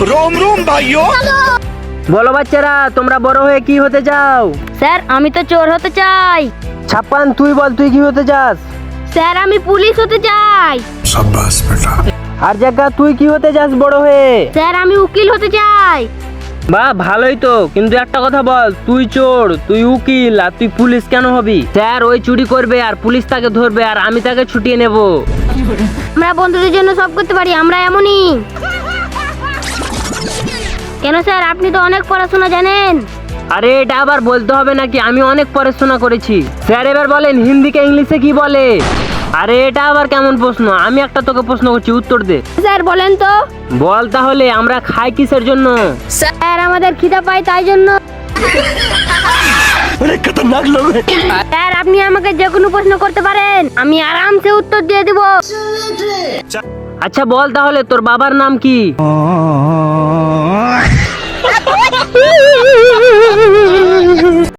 रोम रोम भाइयों। বলো বাচ্চারা, তোমরা বড় হয়ে কি হতে চাও? স্যার আমি তো চোর হতে চাই। ছাপ্পান, তুই বল, তুই কি হতে চাস? স্যার আমি পুলিশ হতে চাই। शाबाश बेटा। আর জায়গা, তুই কি হতে চাস বড় হয়ে? স্যার আমি উকিল হতে চাই। বাহ, ভালোই তো, কিন্তু একটা কথা বল, তুই চোর, তুই উকিল, আর তুই পুলিশ কেন হবি? স্যার ওই চুরি করবে আর পুলিশ তাকে ধরবে আর আমি তাকে ছুটিয়ে নেব। আমরা বন্ধুদের জন্য সব করতে পারি, আমরা এমনই। কেন স্যার, আপনি তো অনেক পড়াশোনা জানেন। আরে এটা আবার বলতে হবে নাকি, আমি অনেক পড়াশোনা করেছি। স্যার এবার বলেন, হিন্দিকে ইংলিশে কি বলে? আরে এটা আবার কেমন প্রশ্ন? আমি একটা তোকে প্রশ্ন করছি, উত্তর দে। স্যার বলেন তো। বল তাহলে, আমরা খাই কিসের জন্য? স্যার আমাদের খিদা পায় তাই জন্য। अरे खतरनाक लोग हैं। স্যার আপনি আমাকে যে কোনো প্রশ্ন করতে পারেন, আমি আরামসে উত্তর দিয়ে দিব। আচ্ছা বল তাহলে, তোর বাবার নাম কি?